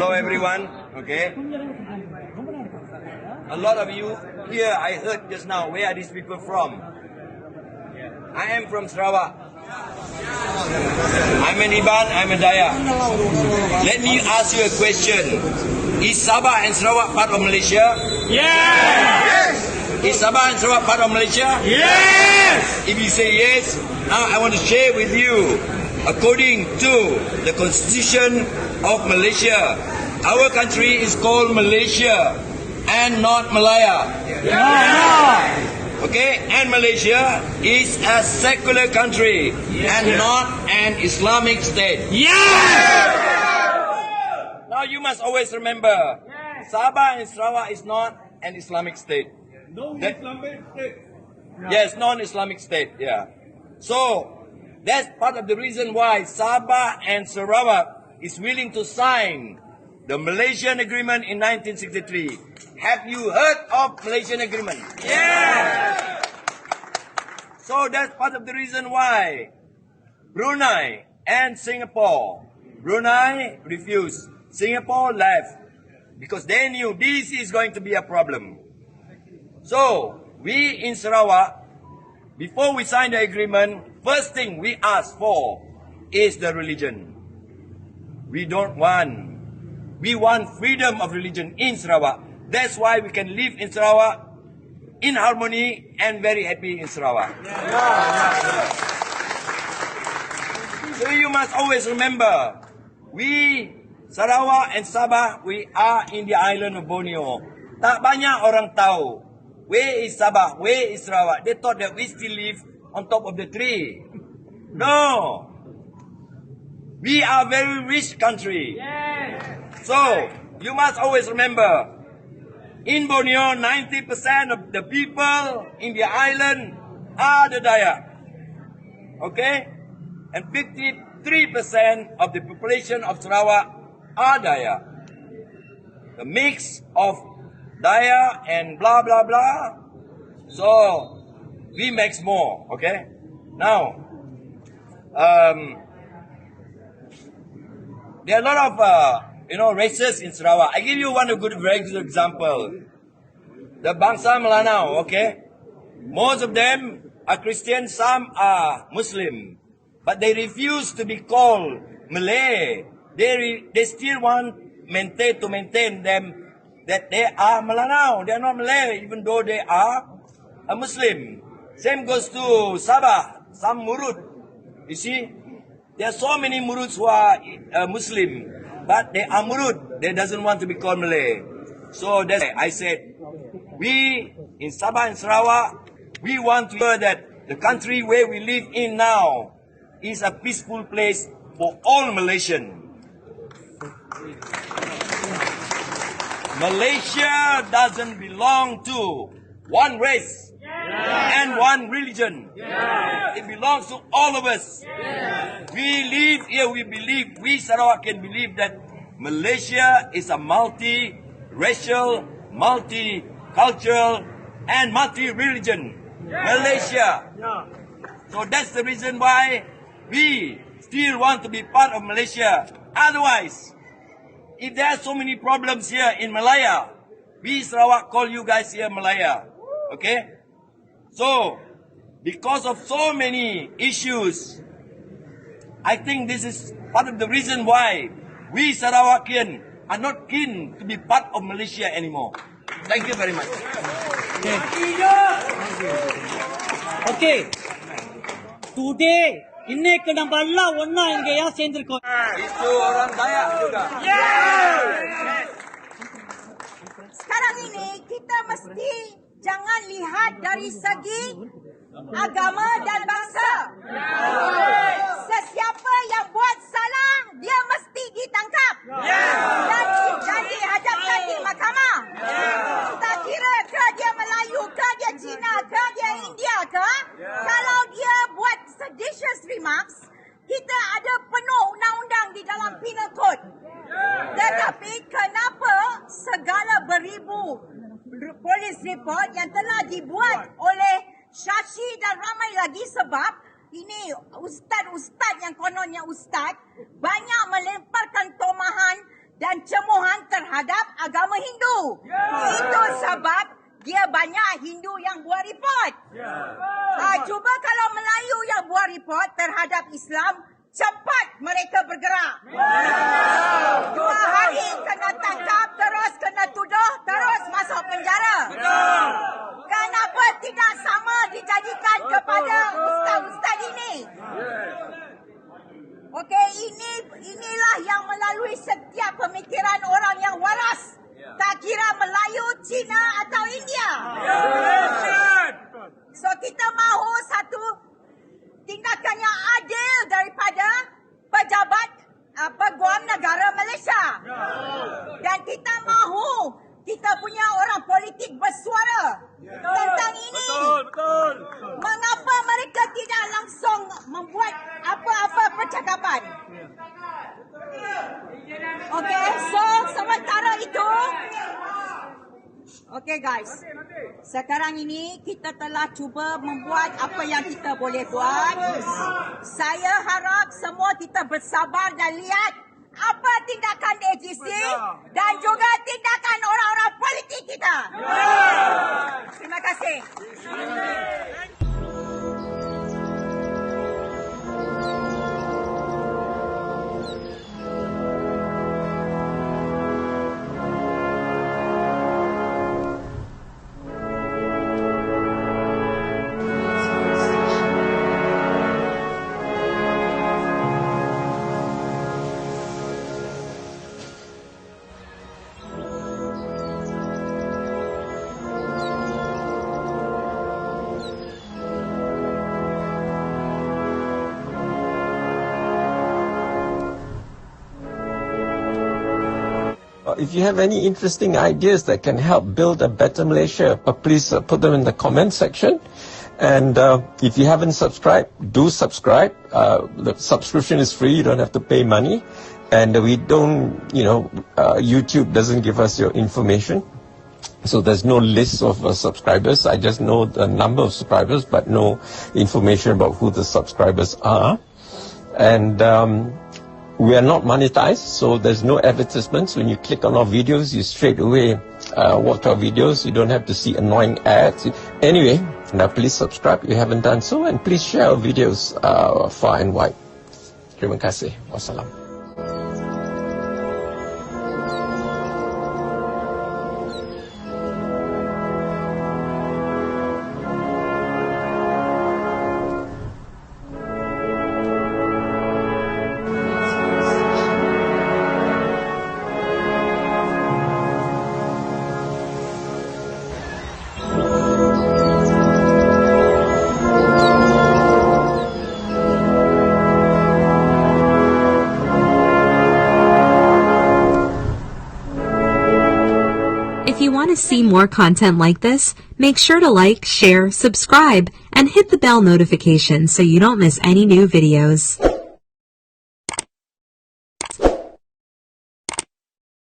Hello everyone, okay. A lot of you here, I heard just now, where are these people from? I am from Sarawak. I'm an Iban, I'm a Dayak. Let me ask you a question. Is Sabah and Sarawak part of Malaysia? Yes! Is Sabah and Sarawak part of Malaysia? Yes! If you say yes, now I want to share with you, according to the Constitution of Malaysia, our country is called Malaysia and not Malaya. Okay, and Malaysia is a secular country and not an Islamic state. Yes! Now you must always remember, Sabah and Sarawak is not an Islamic state. Islamic state. Yes, non-Islamic state, yeah. So, that's part of the reason why Sabah and Sarawak is willing to sign the Malaysian agreement in 1963. Have you heard of Malaysian agreement? Yes! So that's part of the reason why Brunei and Singapore, Brunei refused, Singapore left, because they knew this is going to be a problem. So, we in Sarawak, before we sign the agreement, first thing we ask for is the religion. We want freedom of religion in Sarawak. That's why we can live in Sarawak in harmony and very happy in Sarawak. So you must always remember, we Sarawak and Sabah, we are in the island of Borneo. Tak banyak orang tahu where is Sabah, where is Sarawak. They thought that we still live on top of the tree. No. We are a very rich country. So, you must always remember, in Borneo, 90% of the people in the island are the Dayak. Okay? And 53% of the population of Sarawak are Dayak. The mix of Dayak and blah blah blah. So, we mix more, okay? Now, there are a lot of races in Sarawak. I give you one very good example. The Bangsa Melanau, okay? Most of them are Christian, some are Muslim. But they refuse to be called Malay. They still want to maintain them that they are Melanau. They are not Malay, even though they are a Muslim. Same goes to Sabah, some Murut. You see, there are so many Muruts who are Muslim, but they are Murut. They doesn't want to be called Malay. So that's why I said, we in Sabah and Sarawak, we want to hear that the country where we live in now is a peaceful place for all Malaysians. Malaysia doesn't belong to one race and one religion. It belongs to all of us. We live here, we Sarawakian believe that Malaysia is a multi-racial, multi-cultural, and multi-religion Malaysia. So that's the reason why we still want to be part of Malaysia. Otherwise, if there are so many problems here in Malaya, we Sarawak call you guys here Malaya. Okay? So, because of so many issues, I think this is part of the reason why we Sarawakian are not keen to be part of Malaysia anymore. Thank you very much. Okay. Today, இன்னைக்கு நம்ம எல்லாம் ஒண்ணா இங்க ஏன் சேர்ந்திருக்கோம்? Itu orang Dayak juga. Sekarang ini kita mesti jangan lihat dari segi agama dan bangsa. Sesiapa yang buat salah, dia mesti ditangkap dan dihadapkan di mahkamah. Tak kira ke dia Melayu ke dia Cina ke dia India ke, kalau dia buat seditious remarks, kita ada penuh undang-undang di dalam penal code. Tetapi kenapa segala beribu polis report yang telah dibuat oleh Shashi dan ramai lagi, sebab ini ustaz-ustaz yang kononnya ustaz banyak melemparkan tomahan dan cemohan terhadap agama Hindu. Itu sebab dia banyak Hindu yang buat report. Cuba kalau Melayu yang buat report terhadap Islam, cepat mereka bergerak. 2 hari kena tangkap, terus kena tuduh, terus masuk penjara. Kenapa tidak sama dijadikan kepada ustaz-ustaz ini? Okey, inilah yang melalui setiap pemikiran orang yang waras. Tak kira Melayu, Cina atau India. So kita mahu satu tindakan yang adil daripada pejabat peguam negara Malaysia. Dan kita mahu kita punya orang politik bersuara tentang ini. Betul. Mengapa mereka tidak langsung membuat apa-apa percakapan? Okey, so sementara itu, okey guys, sekarang ini kita telah cuba membuat apa yang kita boleh buat. Saya harap semua kita bersabar dan lihat apa tindakan AGC dan juga tindakan orang-orang politik kita. Terima kasih. If you have any interesting ideas that can help build a better Malaysia, please put them in the comment section. And if you haven't subscribed, do subscribe. The subscription is free. You don't have to pay money. And we don't, YouTube doesn't give us your information. So there's no list of subscribers. I just know the number of subscribers, but no information about who the subscribers are. And we are not monetized, so there's no advertisements. When you click on our videos, you straight away watch our videos. You don't have to see annoying ads. Anyway, now please subscribe if you haven't done so, and please share our videos far and wide. Terima kasih. Wassalam. If you want to see more content like this, make sure to like, share, subscribe, and hit the bell notification so you don't miss any new videos.